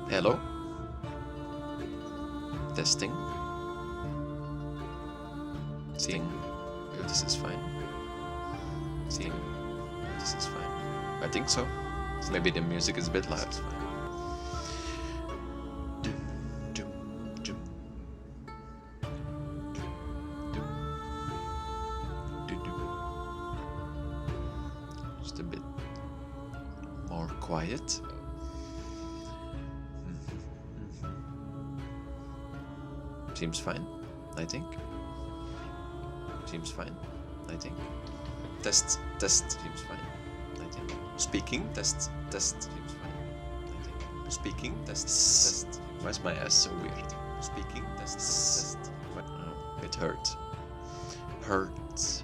Hello? Testing. Seeing if this is fine. Seeing if this is fine. I think so. Maybe the music is a bit loud. Just a bit more quiet. Seems fine, I think. Seems fine, I think. Test, seems fine, I think. Speaking, test, seems fine, I think. Speaking, test. Why's my ass so weird? Speaking, test. Oh, it hurts. Hurts.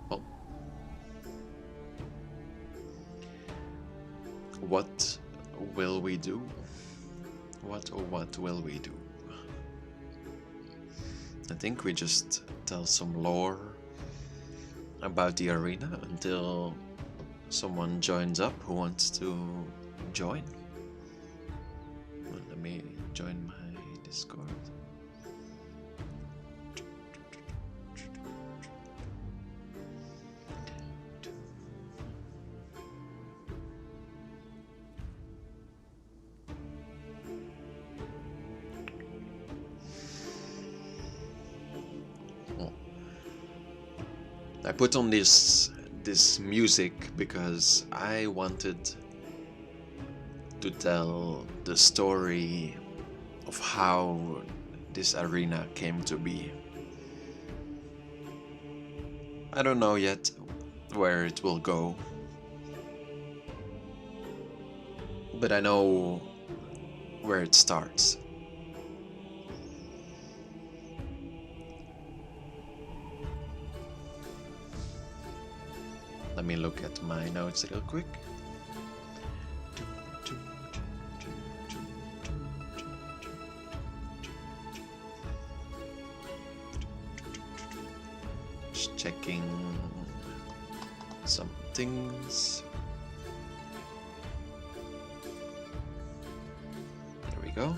Well, what will we do? What will we do? I think we just tell some lore about the arena until someone joins up who wants to join. Well, let me join my Discord. I put on this music because I wanted to tell the story of how this arena came to be. I don't know yet where it will go, but I know where it starts. Let me look at my notes real quick. Just checking some things. There we go.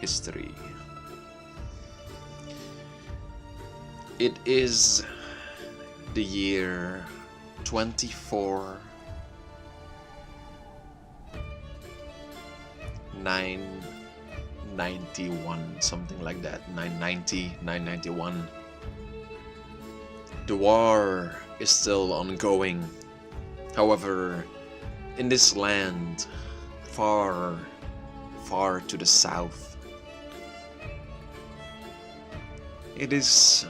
History. It is the year 991, something like that. 991. The war is still ongoing. However, in this land, far to the south, it is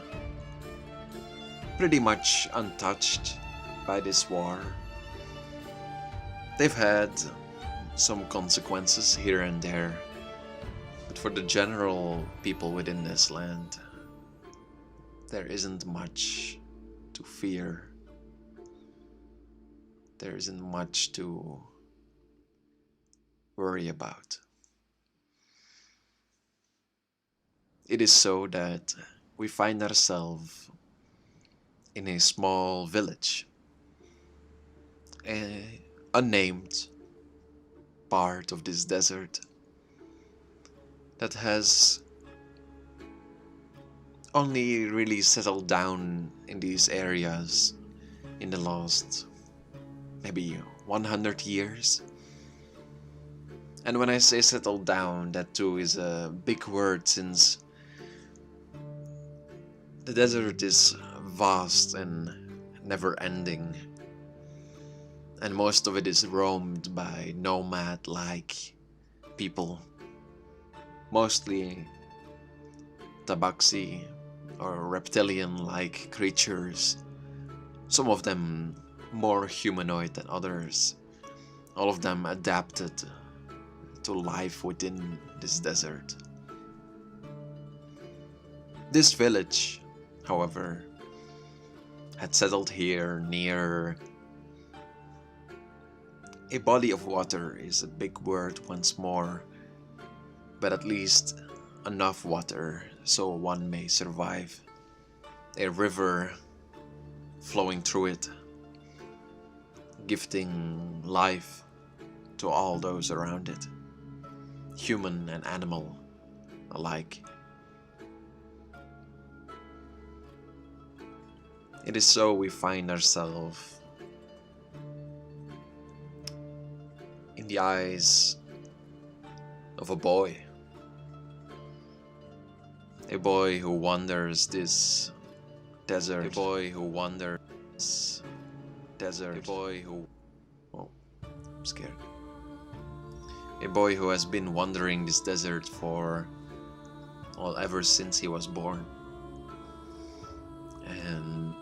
pretty much untouched by this war. They've had some consequences here and there, but for the general people within this land, there isn't much to fear. There isn't much to worry about. It is so that we find ourselves in a small village, a unnamed part of this desert that has only really settled down in these areas in the last maybe 100 years. And when I say settled down, that too is a big word, since the desert is vast and never-ending, and most of it is roamed by nomad-like people, mostly tabaxi or reptilian-like creatures, some of them more humanoid than others, all of them adapted to life within this desert. This village, however, had settled here near a body of water. Is a big word once more, but at least enough water so one may survive. A river flowing through it, gifting life to all those around it, human and animal alike. It is so we find ourselves in the eyes of a boy. A boy who wanders this desert. A boy who wanders this desert. A boy who... Oh, I'm scared. A boy who has been wandering this desert for... well, ever since he was born. And...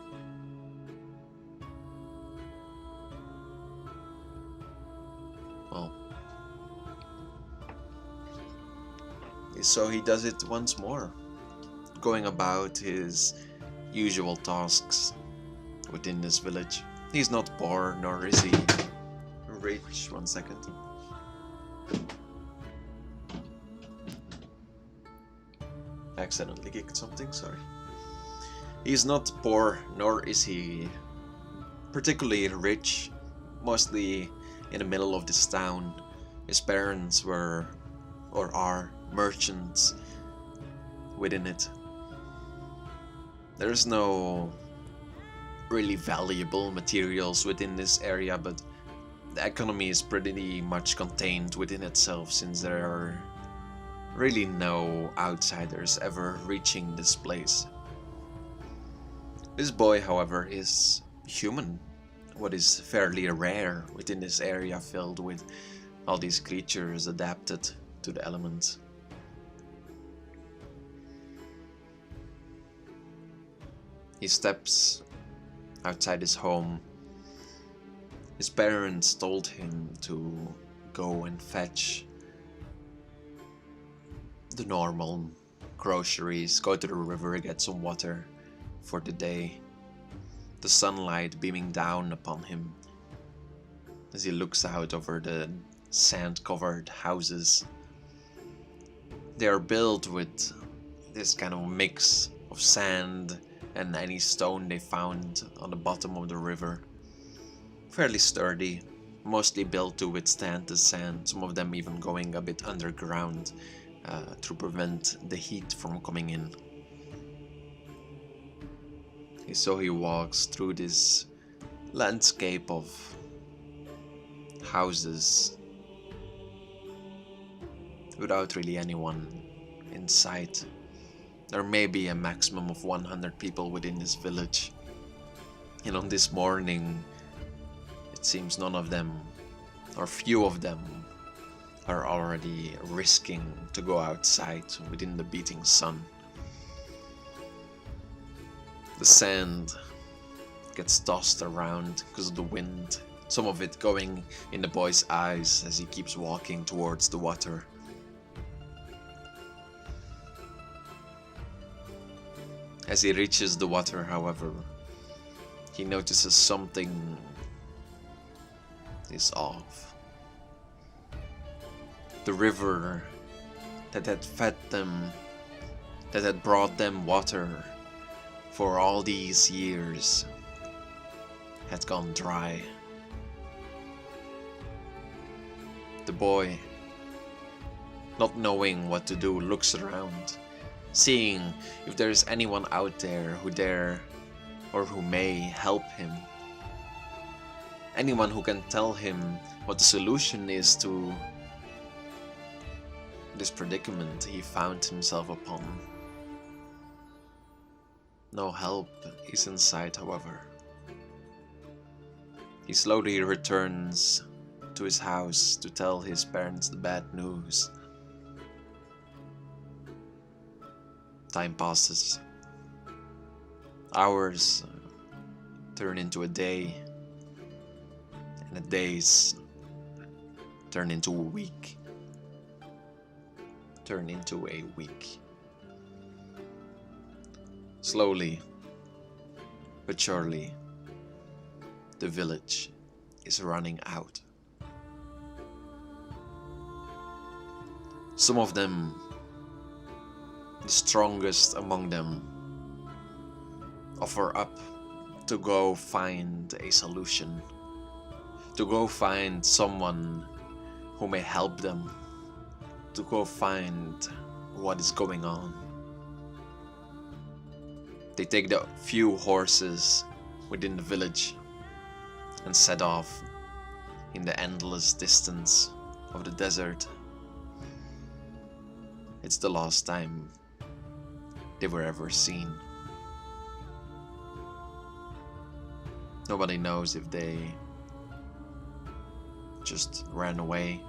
well... so he does it once more, going about his usual tasks within this village. He's not poor, nor is he rich. 1 second. Accidentally kicked something, sorry. He's not poor, nor is he particularly rich. Mostly in the middle of this town. His parents were, or are, merchants within it. There's no really valuable materials within this area, but the economy is pretty much contained within itself, since there are really no outsiders ever reaching this place. This boy, however, is human, what is fairly rare within this area filled with all these creatures adapted to the elements. He steps outside his home. His parents told him to go and fetch the normal groceries, go to the river, get some water for the day. The sunlight beaming down upon him as he looks out over the sand-covered houses. They are built with this kind of mix of sand and any stone they found on the bottom of the river. Fairly sturdy, mostly built to withstand the sand, some of them even going a bit underground to prevent the heat from coming in. So he walks through this landscape of houses without really anyone in sight. There may be a maximum of 100 people within this village, and on this morning it seems none of them, or few of them, are already risking to go outside within the beating sun. The sand gets tossed around because of the wind, some of it going in the boy's eyes as he keeps walking towards the water. As he reaches the water, however, he notices something is off. The river that had fed them, that had brought them water for all these years, had gone dry. The boy, not knowing what to do, looks around, seeing if there is anyone out there who dare or who may help him. Anyone who can tell him what the solution is to this predicament he found himself upon. No help is in sight, however. He slowly returns to his house to tell his parents the bad news. Time passes. Hours turn into a day, and the days turn into a week. Slowly but surely, the village is running out. Some of them, the strongest among them, offer up to go find a solution, to go find someone who may help them to go find what is going on. They take the few horses within the village and set off in the endless distance of the desert. It's the last time they were ever seen. Nobody knows if they just ran away,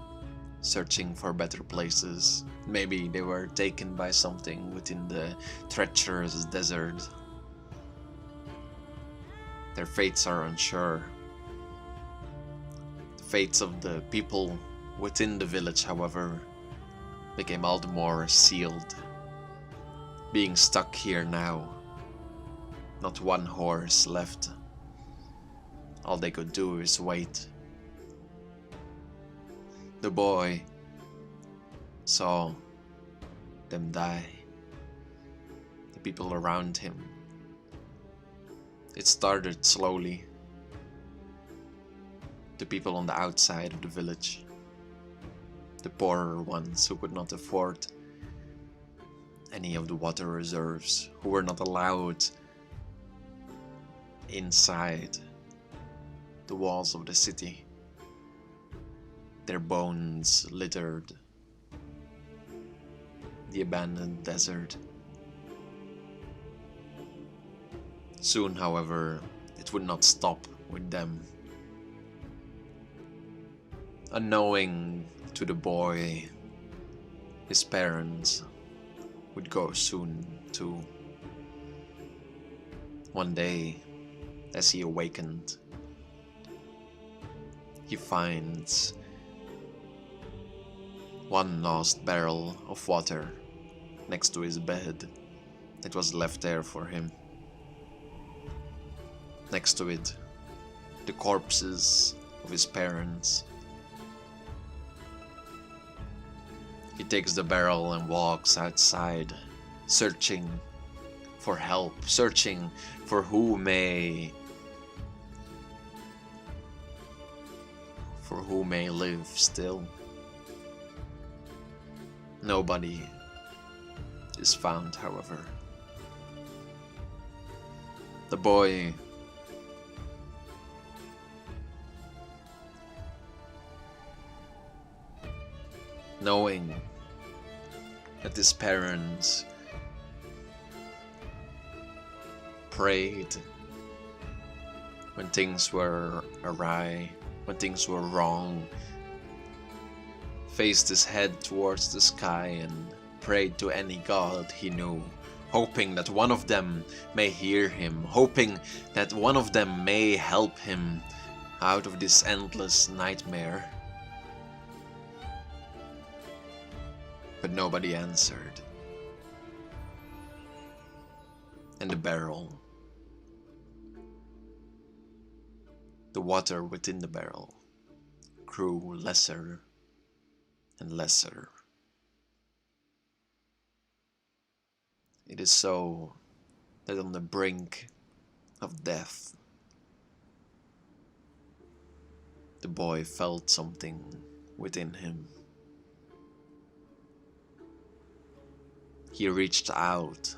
searching for better places. Maybe they were taken by something within the treacherous desert. Their fates are unsure. The fates of the people within the village, however, became all the more sealed. Being stuck here now, not one horse left. All they could do is wait. The boy saw them die. The people around him. It started slowly. The people on the outside of the village. The poorer ones who could not afford any of the water reserves, who were not allowed inside the walls of the city. Their bones littered the abandoned desert. Soon, however, it would not stop with them. Unknowing to the boy, his parents would go soon too. One day, as he awakened, he finds one lost barrel of water next to his bed. It was left there for him. Next to it, the corpses of his parents. He takes the barrel and walks outside, searching for help, searching for who may live still. Nobody is found, however. The boy knowing that his parents prayed when things were awry, when things were wrong, faced his head towards the sky and prayed to any god he knew, hoping that one of them may hear him, hoping that one of them may help him out of this endless nightmare. But nobody answered. And the barrel, the water within the barrel, grew lesser and lesser. It is so that on the brink of death, the boy felt something within him. He reached out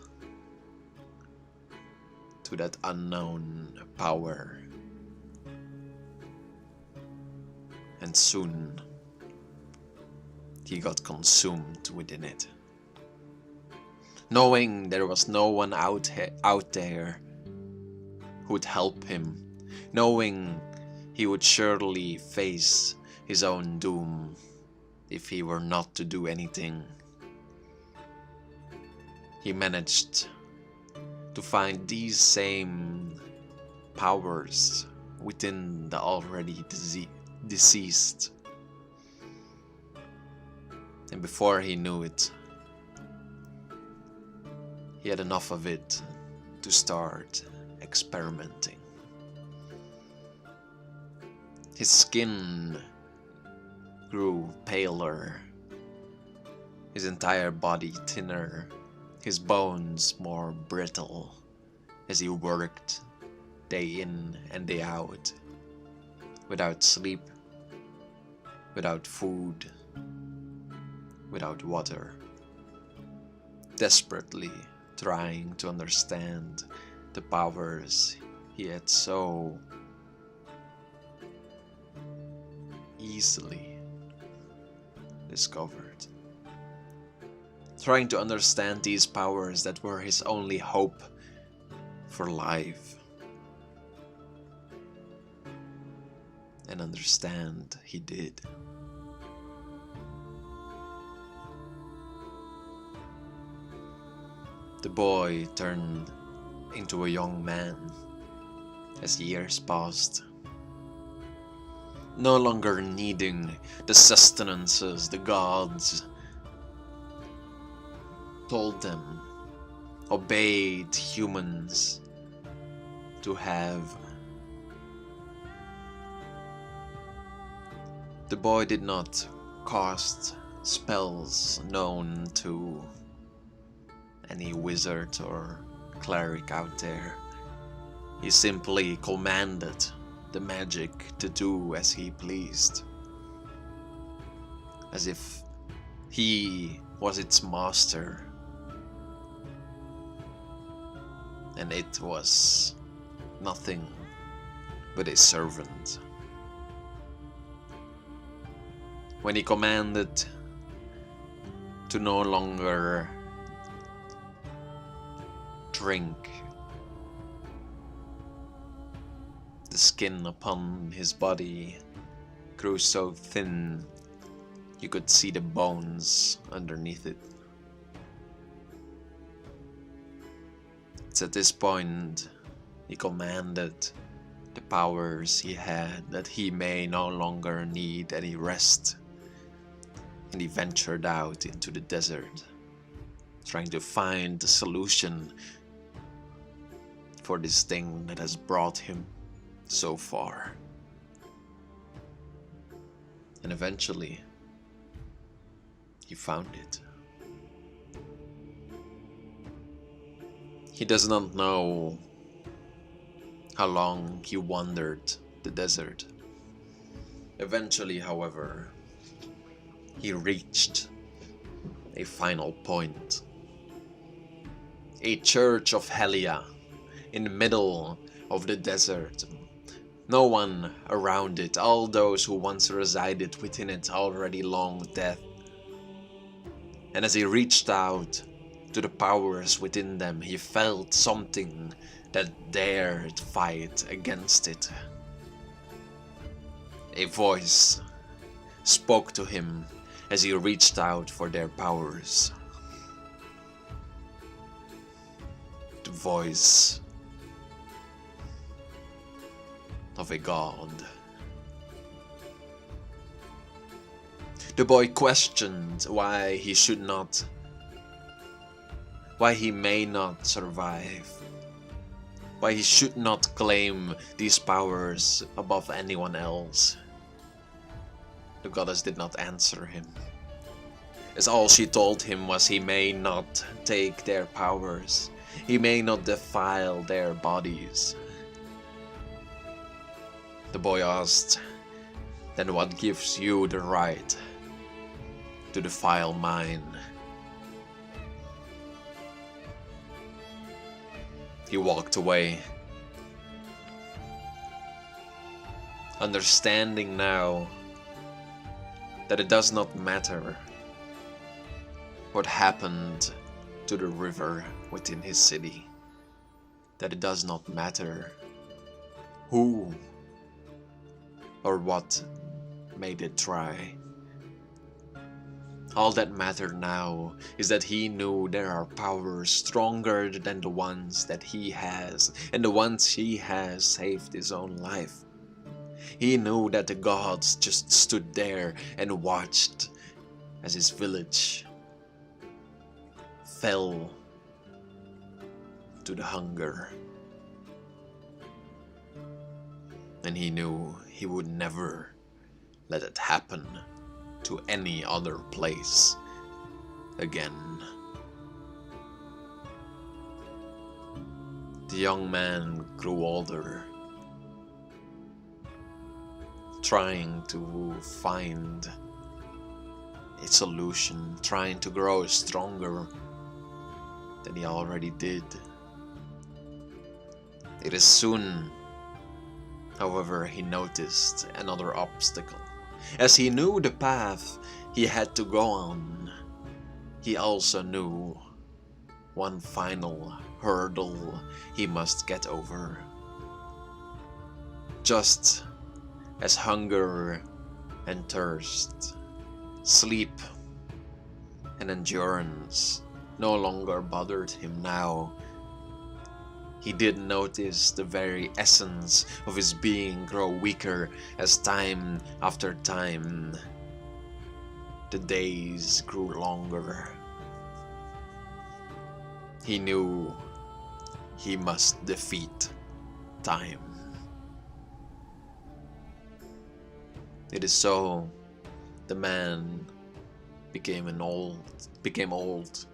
to that unknown power, and soon he got consumed within it. Knowing there was no one out there who would help him, knowing he would surely face his own doom if he were not to do anything, he managed to find these same powers within the already deceased. And before he knew it, he had enough of it to start experimenting. His skin grew paler, his entire body thinner, his bones more brittle as he worked day in and day out, without sleep, without food, without water, desperately trying to understand the powers he had so easily discovered. Trying to understand these powers that were his only hope for life. And understand he did. The boy turned into a young man as years passed, no longer needing the sustenances the gods told them, obeyed humans to have. The boy did not cast spells known to any wizard or cleric out there. He simply commanded the magic to do as he pleased, as if he was its master and it was nothing but a servant. When he commanded to no longer drink, the skin upon his body grew so thin you could see the bones underneath it. It's at this point he commanded the powers he had that he may no longer need any rest, and he ventured out into the desert, trying to find the solution for this thing that has brought him so far. And eventually, he found it. He does not know how long he wandered the desert. Eventually, however, he reached a final point. A church of Helia in the middle of the desert. No one around it, all those who once resided within it already long dead. And as he reached out to the powers within them, he felt something that dared fight against it. A voice spoke to him as he reached out for their powers. The voice of a god. The boy questioned why he may not survive, why he should not claim these powers above anyone else. The goddess did not answer him, as all she told him was he may not take their powers, he may not defile their bodies. The boy asked, "Then what gives you the right to defile mine?" He walked away, understanding now that it does not matter what happened to the river within his city, that it does not matter who or what made it dry. All that mattered now is that he knew there are powers stronger than the ones that he has, and the ones he has saved his own life. He knew that the gods just stood there and watched as his village fell to the hunger. And he knew he would never let it happen to any other place again. The young man grew older, trying to find a solution, trying to grow stronger than he already did. It is soon, however, he noticed another obstacle. As he knew the path he had to go on, he also knew one final hurdle he must get over. Just as hunger and thirst, sleep and endurance no longer bothered him now, he did notice the very essence of his being grow weaker as time after time the days grew longer. He knew he must defeat time. It is so the man became old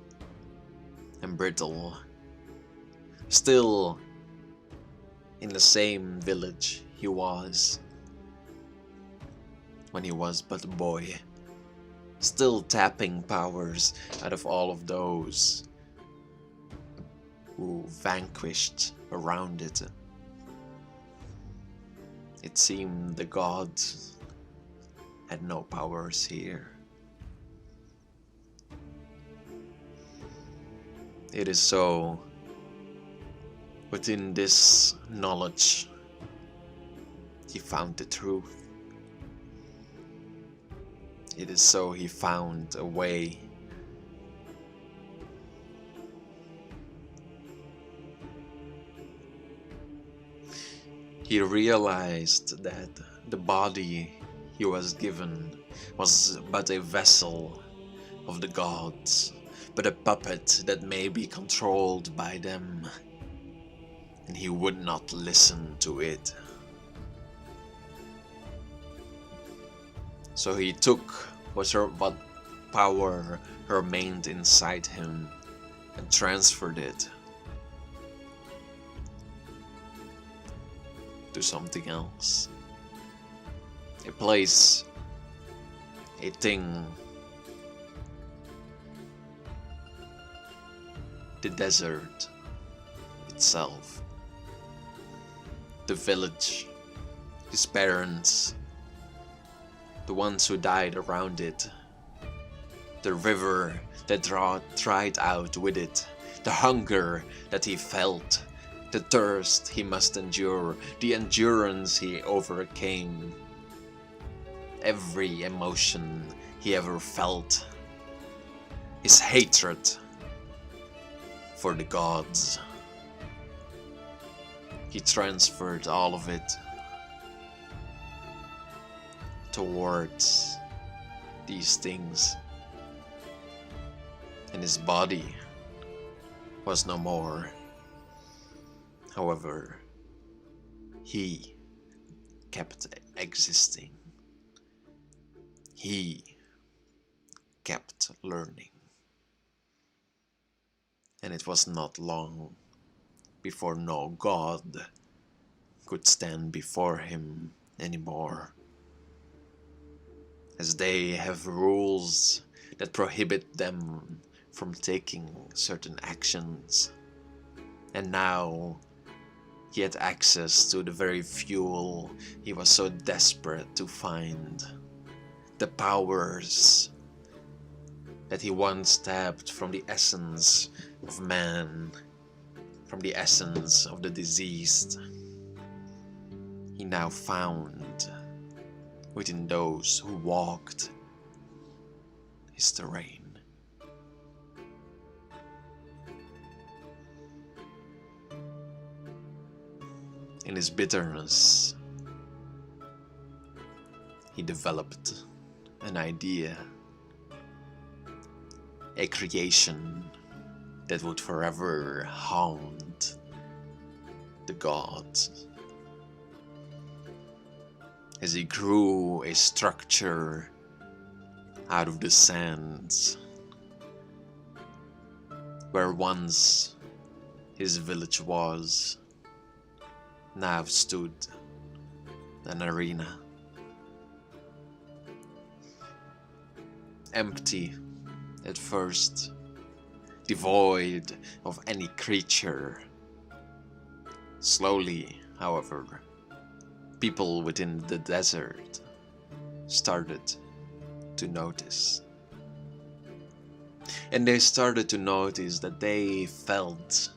and brittle, still in the same village he was when he was but a boy, still tapping powers out of all of those who vanquished around it. It seemed the gods had no powers here. It is so within this knowledge he found the truth. It is so he found a way. He realized that the body he was given was but a vessel of the gods, but a puppet that may be controlled by them, and he would not listen to it. So he took what power remained inside him and transferred it to something else. A place, a thing, the desert itself, the village, his parents, the ones who died around it, the river that dried out with it, the hunger that he felt, the thirst he must endure, the endurance he overcame, every emotion he ever felt, his hatred for the gods. He transferred all of it towards these things, and his body was no more. However, he kept existing. He kept learning. And it was not long before no god could stand before him anymore, as they have rules that prohibit them from taking certain actions. And now he had access to the very fuel he was so desperate to find, the powers that he once tapped from the essence of man, from the essence of the diseased. He now found within those who walked his terrain. In his bitterness, he developed an idea, a creation that would forever haunt the gods. As he grew a structure out of the sands, where once his village was, now stood an arena empty at first, devoid of any creature. Slowly, however, people within the desert started to notice. And they started to notice that they felt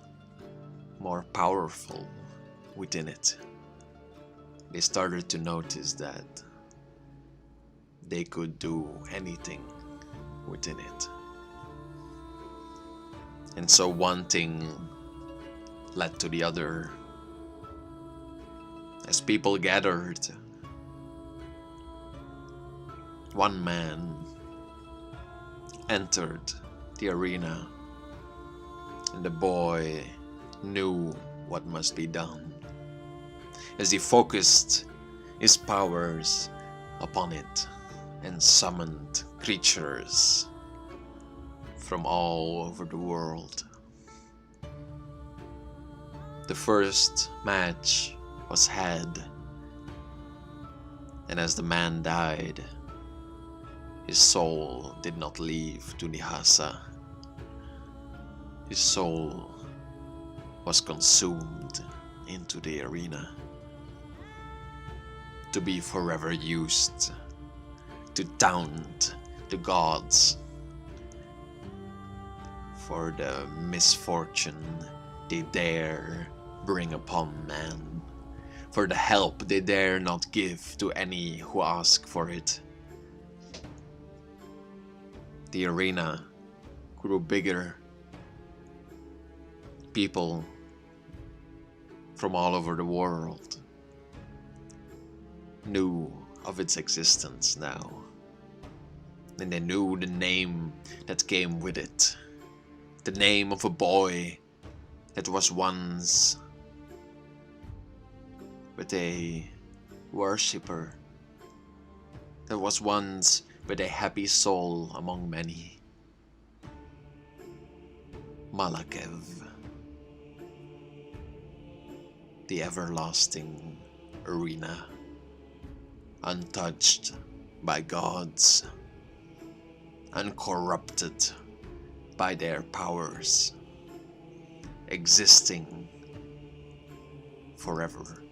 more powerful within it. They started to notice that they could do anything within it. And so one thing led to the other. As people gathered, one man entered the arena, and the boy knew what must be done. As he focused his powers upon it and summoned creatures from all over the world. The first match was had, and as the man died, his soul did not leave to Nihasa. His soul was consumed into the arena to be forever used to taunt the gods for the misfortune they dare bring upon man, for the help they dare not give to any who ask for it. The arena grew bigger. People from all over the world knew of its existence now, and they knew the name that came with it. The name of a boy that was once with a worshipper, that was once with a happy soul among many. Malakev, the everlasting arena, untouched by gods, uncorrupted by their powers, existing forever.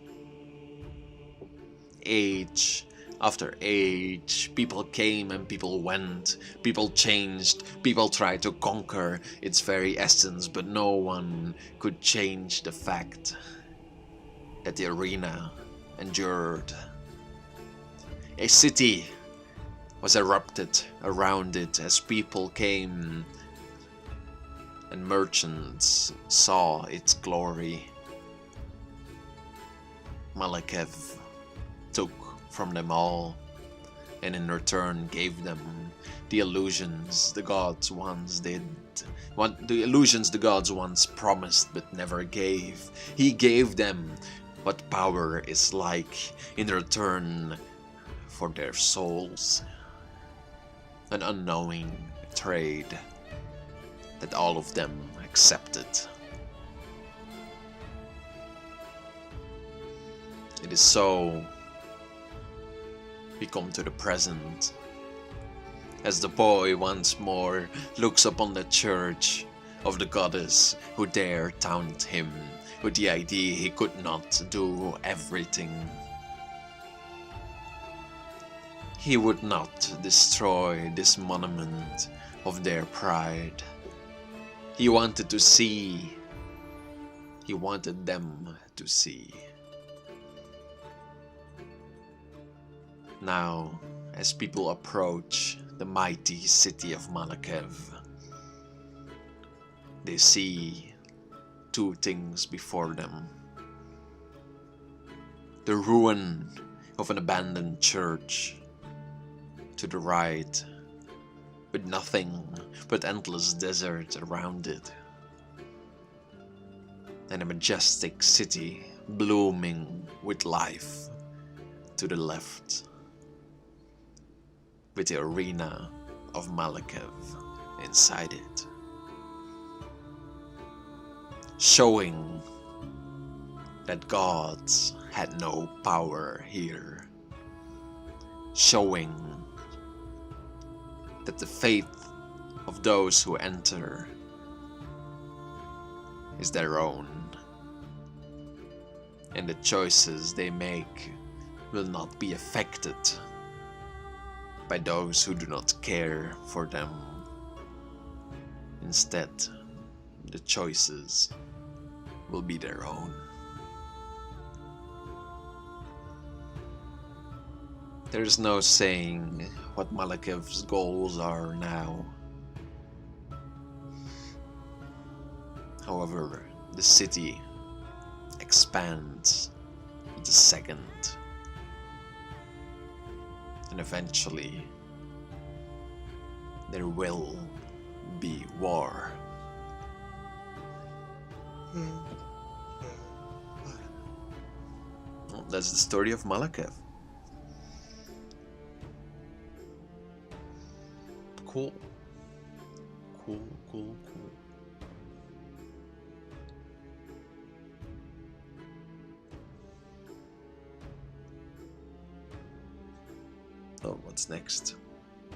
Age after age, people came and people went, people changed, people tried to conquer its very essence, but no one could change the fact that the arena endured. A city was erupted around it as people came and merchants saw its glory. Malakev took from them all, and in return gave them the illusions the gods once promised but never gave. He gave them what power is like in return for their souls. An unknowing trade that all of them accepted. It is so we come to the present, as the boy once more looks upon the church of the goddess who dare taunt him with the idea he could not do everything. He would not destroy this monument of their pride. He wanted to see. He wanted them to see. Now, as people approach the mighty city of Malakev, they see two things before them. The ruin of an abandoned church to the right, with nothing but endless desert around it, and a majestic city blooming with life to the left, with the arena of Malakev inside it, showing that gods had no power here, showing that the fate of those who enter is their own, and the choices they make will not be affected by those who do not care for them. Instead, the choices will be their own. There's no saying what Malakev's goals are now. However, the city expands with the second, and eventually there will be war. Well, that's the story of Malakev. Cool. Cool. Oh, what's next?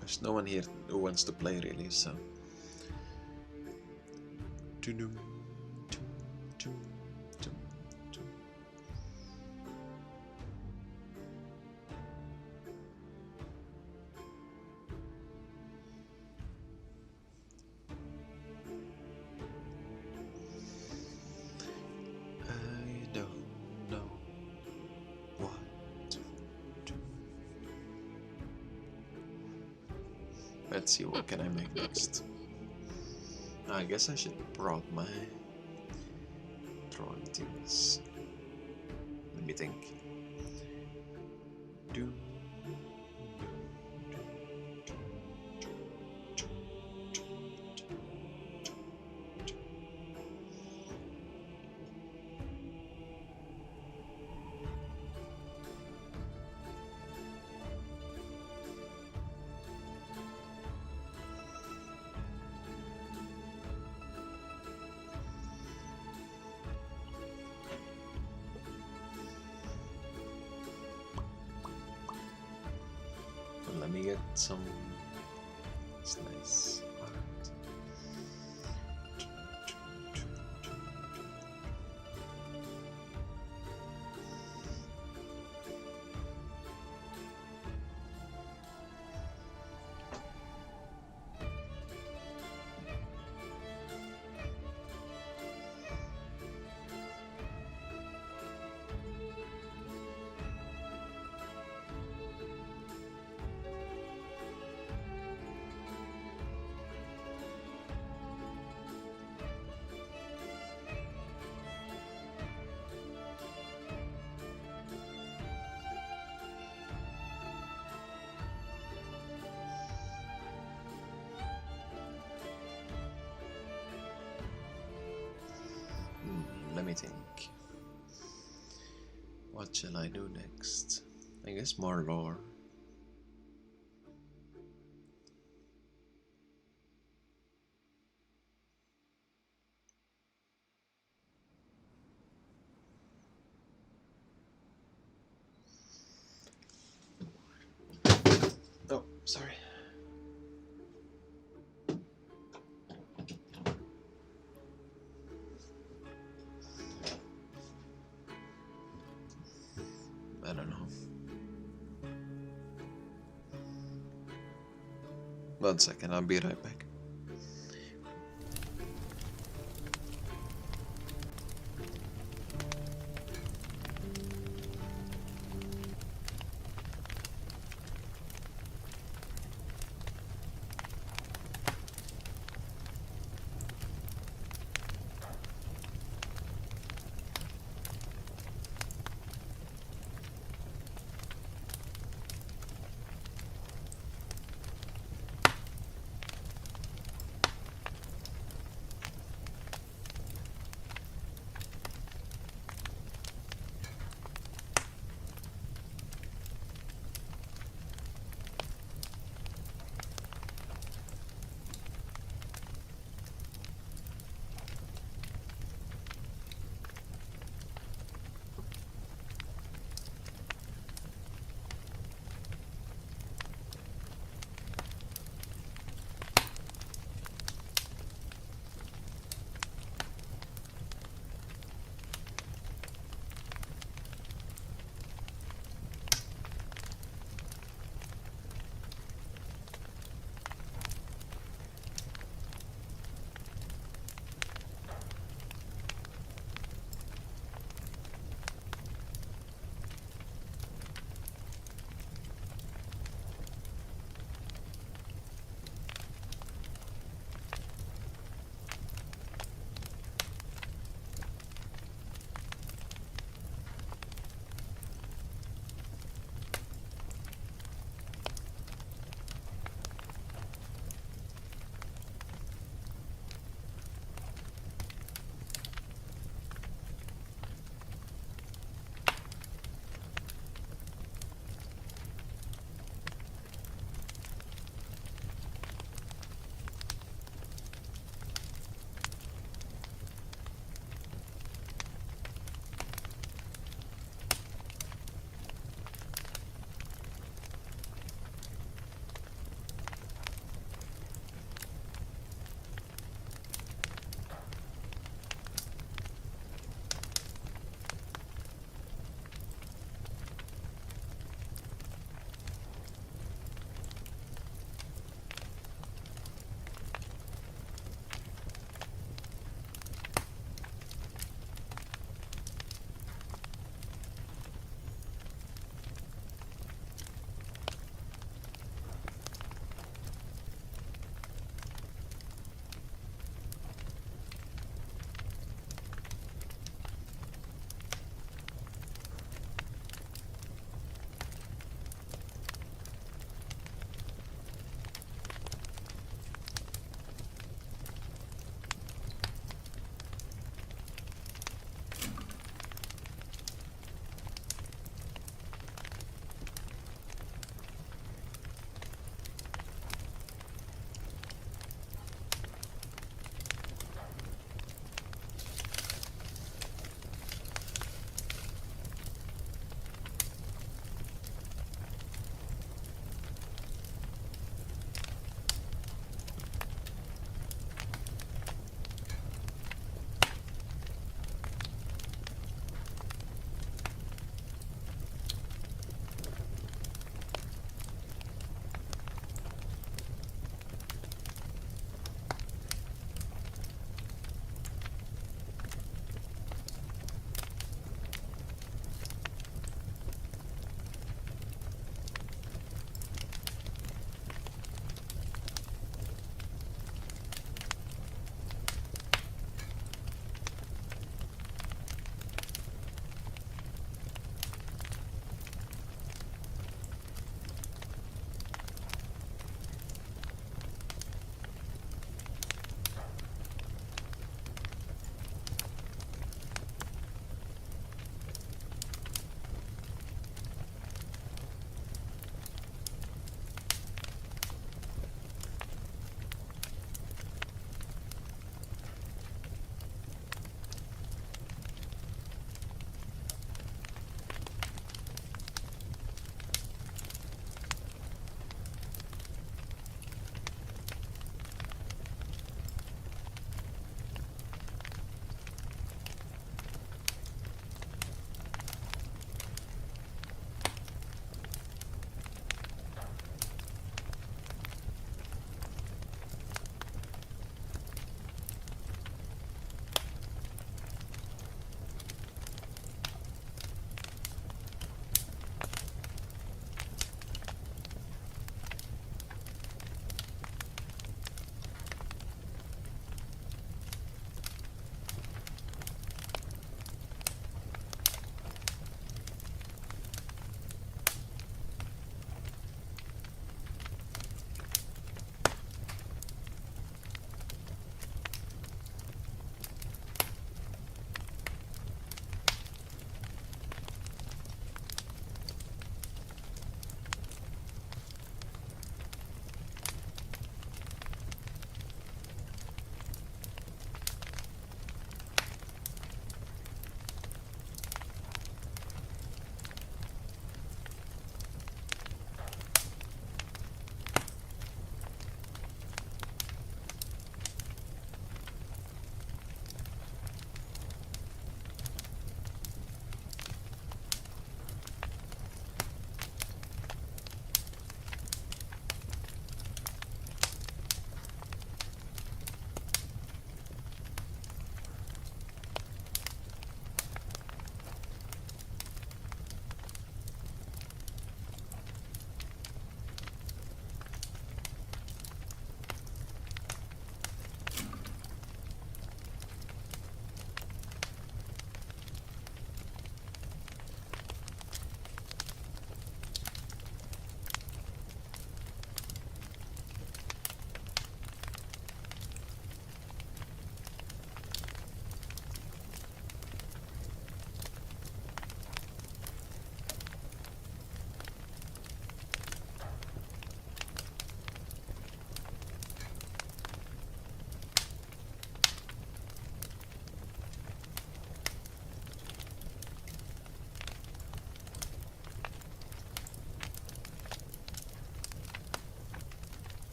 There's no one here who wants to play really, so... I don't know what to do. Let's see, what can I make next? I guess I should brought my drawing things. Let me think. Let me get some nice art. Let me think. What shall I do next? I guess more lore. Oh, sorry. I don't know. One second, I'll be right back.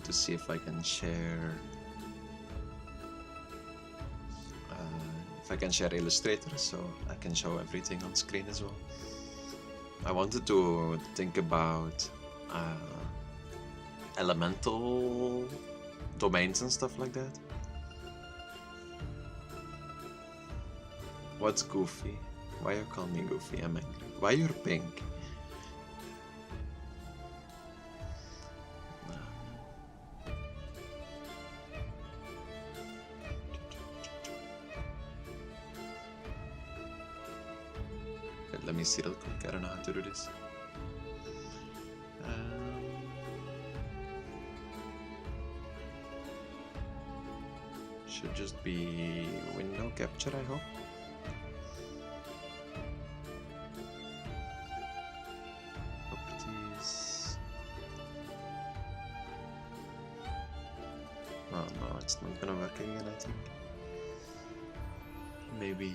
to see if I can share. If I can share Illustrator, so I can show everything on screen as well. I wanted to think about elemental domains and stuff like that. What's Goofy? Why you call me Goofy? I'm angry. Why you're pink? Let me see real quick. I don't know how to do this. Should just be window capture, I hope. Properties. Oh no, it's not gonna work again, I think. Maybe.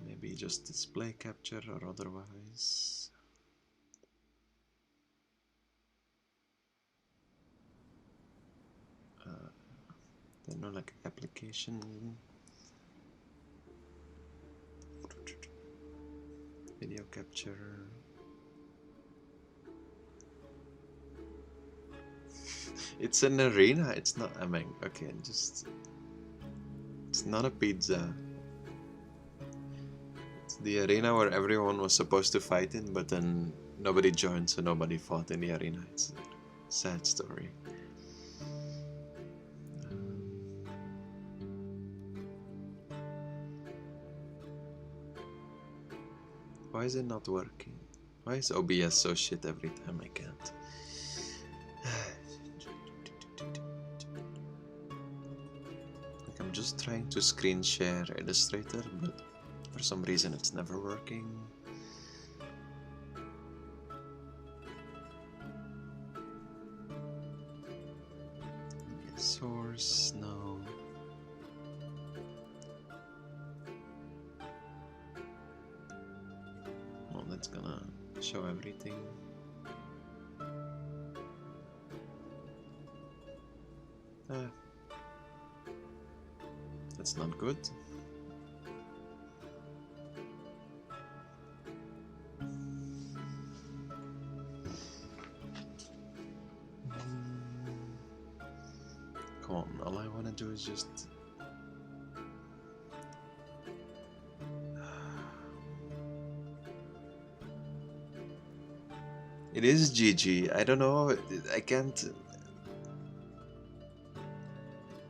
Maybe just display capture or otherwise. Then no, like application. Video capture. It's an arena, it's not, I mean, okay, just, it's not a pizza. It's the arena where everyone was supposed to fight in, but then nobody joined, so nobody fought in the arena. It's a sad story. Why is it not working? Why is OBS so shit every time? I can't. Like, I'm just trying to screen share Illustrator, but for some reason it's never working. Source, no. Well, that's gonna show everything. That's not good. Come on, all I want to do is just... It is GG, I don't know, I can't...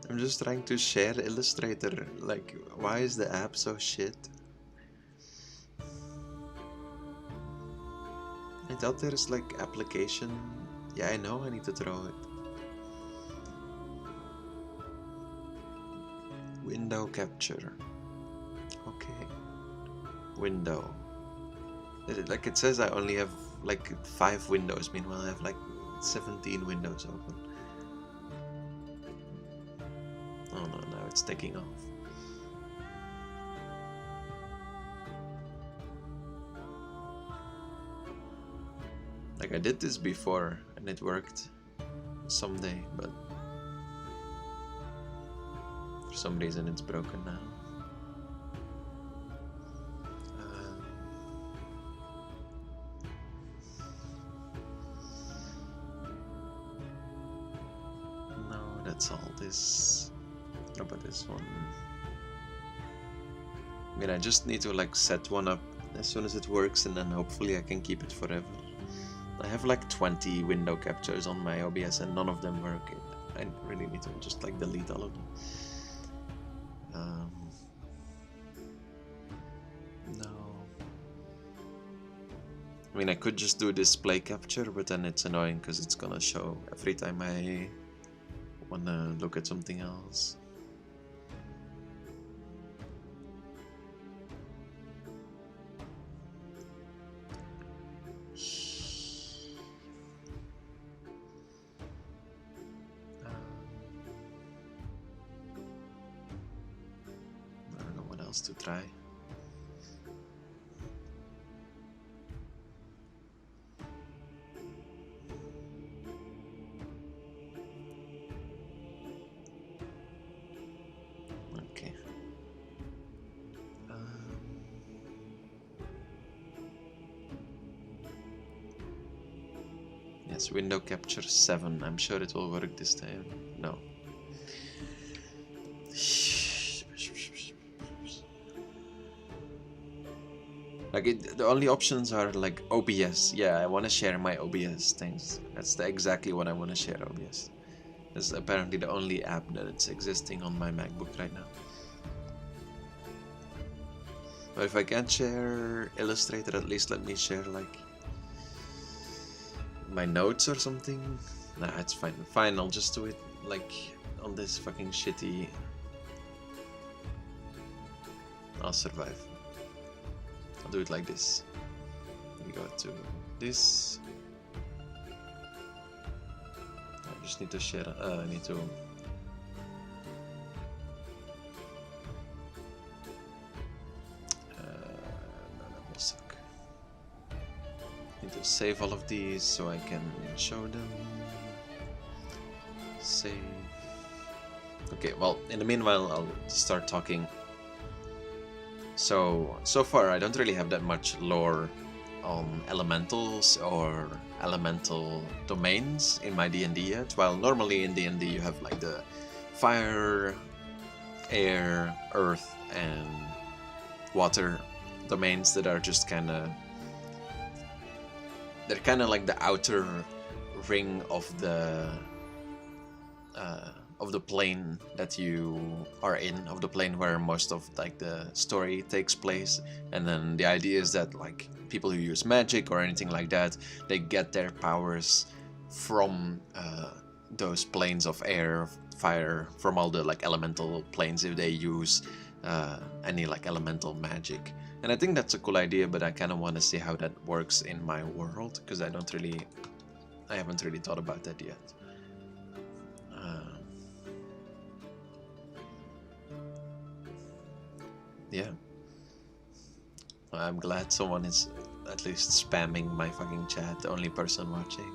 I'm just trying to share Illustrator, like, why is the app so shit? I thought there's like application... Yeah, I know I need to throw it. Window capture. Okay. Window. Like it says I only have like 5 windows, meanwhile I have like 17 windows open. Oh no, now it's taking off. Like I did this before and it worked someday, but for some reason it's broken now. No, that's all this. What about this one? I mean, I just need to like set one up as soon as it works, and then hopefully I can keep it forever. I have like 20 window captures on my OBS and none of them work. I really need to just like delete all of them. No. I mean, I could just do display capture, but then it's annoying because it's gonna show every time I wanna look at something else. I don't know what else to try. Yes, window capture 7. I'm sure it will work this time. No. Like the only options are like OBS. Yeah, I want to share my OBS things. That's exactly what I want to share. OBS. It's apparently the only app that it's existing on my MacBook right now. But if I can't share Illustrator, at least let me share like my notes or something. Nah, it's fine. Fine, I'll just do it like on this fucking shitty. I'll survive. I'll do it like this. We go to this. I just need to share. I need to. No, that will suck. Need to save all of these so I can show them. Save. Okay, well, in the meanwhile, I'll start talking. So far, I don't really have that much lore on elementals or elemental domains in my D&D yet. While normally in D&D you have like the fire, air, earth, and water domains that are just kind of... They're kind of like the outer ring of the plane that you are in, of the plane where most of like the story takes place. And then the idea is that like people who use magic or anything like that, they get their powers from those planes of air, fire, from all the like elemental planes if they use any like elemental magic. And I think that's a cool idea, but I kind of want to see how that works in my world, because I haven't really thought about that yet. Yeah. I'm glad someone is at least spamming my fucking chat, the only person watching.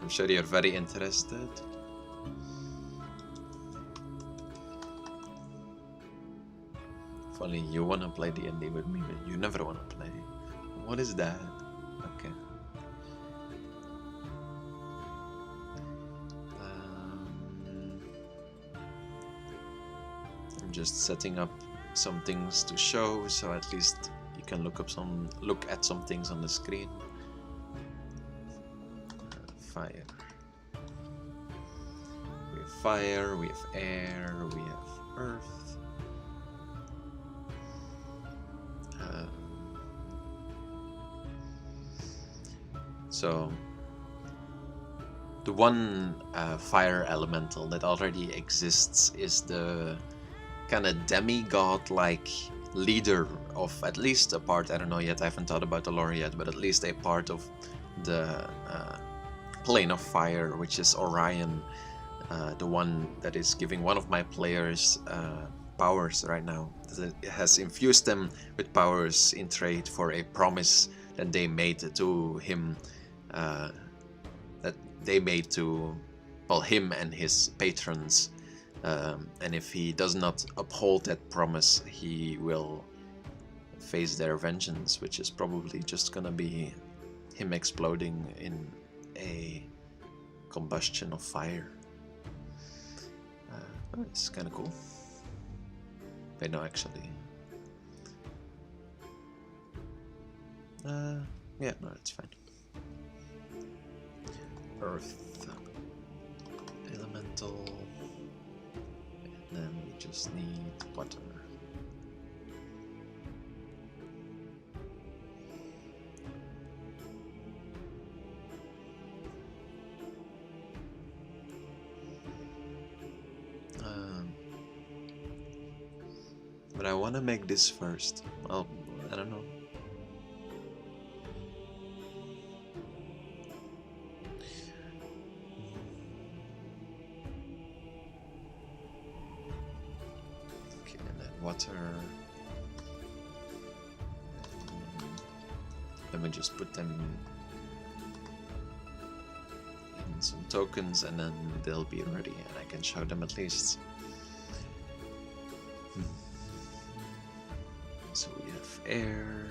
I'm sure you're very interested. If only you wanna play D&D with me, but you never wanna play. What is that? Okay. I'm just setting up some things to show, so at least you can look at some things on the screen. Fire. We have fire, we have air, we have earth. So the one fire elemental that already exists is the kind of demigod-like leader of at least a part, I don't know yet, I haven't thought about the lore yet, but at least a part of the plane of fire, which is Orion, the one that is giving one of my players powers right now. It has infused them with powers in trade for a promise that they made to him, that they made to, well, him and his patrons. And if he does not uphold that promise, he will face their vengeance, which is probably just gonna be him exploding in a combustion of fire. It's kind of cool. Wait, no, actually. Yeah, no, it's fine. Earth. Elemental. Then we just need water. But I want to make this first. Well, I don't know. Water. Let me just put them in some tokens and then they'll be ready and I can show them at least. So we have air.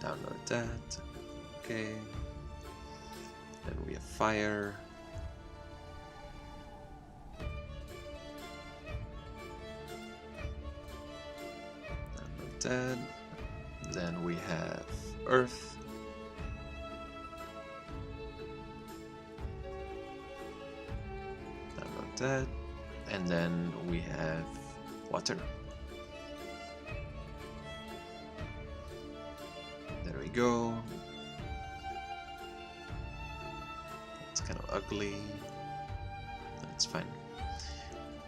Download that. Okay. Then we have fire. Download that. Then we have earth. Download that. And then we have water. There we go. It's kind of ugly. That's fine.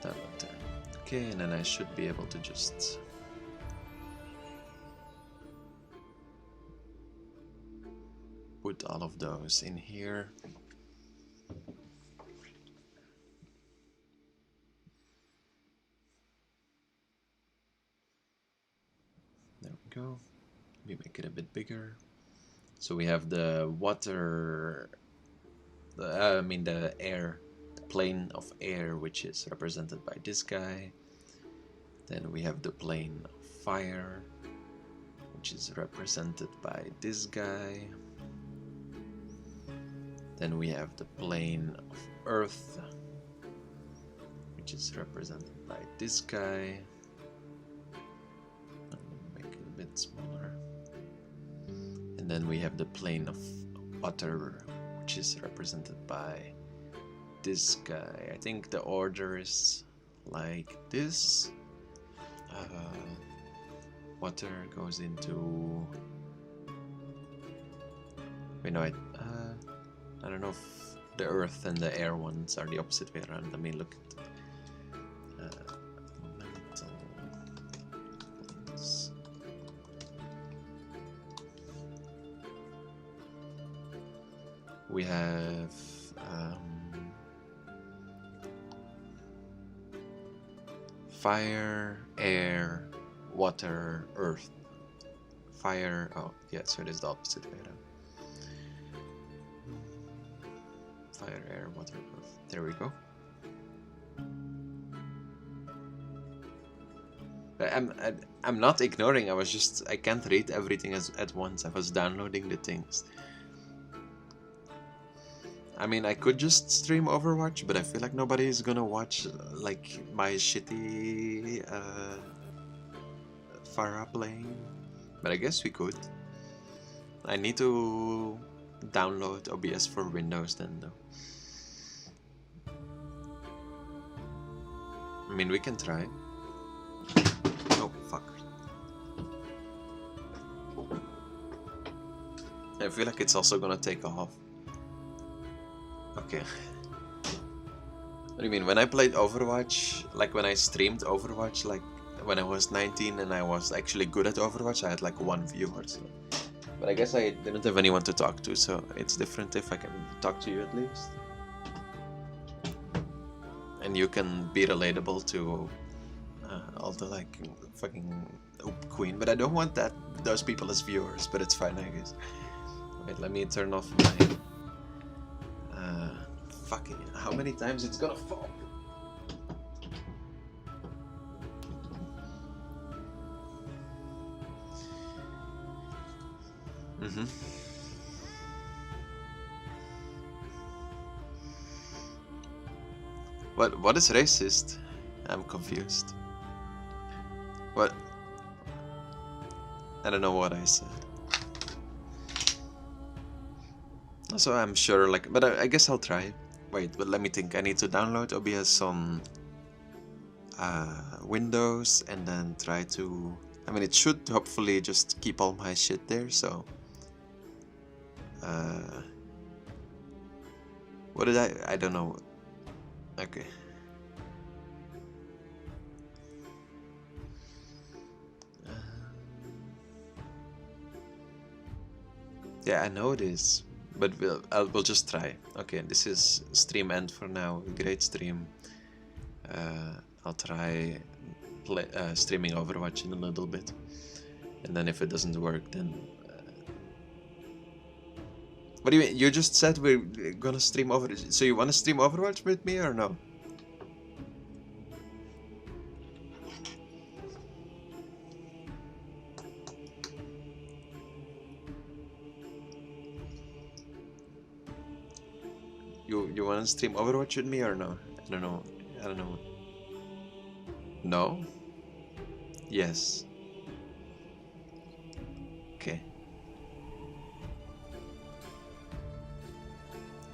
Download that. Okay, and then I should be able to just put all of those in here. There we go. We make it a bit bigger. So we have the water, the air, the plane of air, which is represented by this guy. Then we have the plane of fire, which is represented by this guy. Then we have the plane of earth, which is represented by this guy. Make it a bit smaller. And then we have the plane of water, which is represented by this guy. I think the order is like this. Water goes into... Wait, no, I don't know if the earth and the air ones are the opposite way around. Let me look at elemental planes. We have fire, air, water, earth. Fire, oh yeah, so it is the opposite way around. Fire, air, water, earth. There we go. I'm not ignoring. I can't read everything at once. I was downloading the things. I mean, I could just stream Overwatch, but I feel like nobody is gonna watch like my shitty Farah playing. But I guess we could. I need to download OBS for Windows then, though. I mean, we can try. Oh, fuck. I feel like it's also gonna take off. Okay. What do you mean? When I played Overwatch, like when I streamed Overwatch, like when I was 19 and I was actually good at Overwatch, I had like 1 viewer. So. But I guess I didn't have anyone to talk to, so it's different if I can talk to you at least. And you can be relatable to all the like fucking Queen, but I don't want those people as viewers, but it's fine, I guess. Wait, let me turn off my fucking, how many times it's gonna fall? What is racist? I'm confused. What? I don't know what I said. So I'm sure, like, but I guess I'll try. Wait, but let me think. I need to download OBS on Windows and then try to... I mean, it should hopefully just keep all my shit there, so... what did I don't know. Okay. Yeah, I know it is, but we'll just try. Okay, this is stream end for now. Great stream. I'll try streaming Overwatch in a little bit, and then if it doesn't work, then. What do you mean? You just said we're gonna stream Overwatch. So you want to stream Overwatch with me or no? You want to stream Overwatch with me or no? I don't know. I don't know. No? Yes. Okay.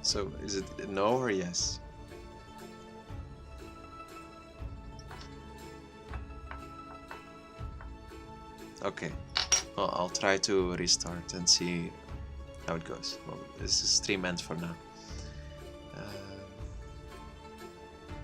So is it no or yes? Okay. Well, I'll try to restart and see how it goes. Well, this is stream ends for now.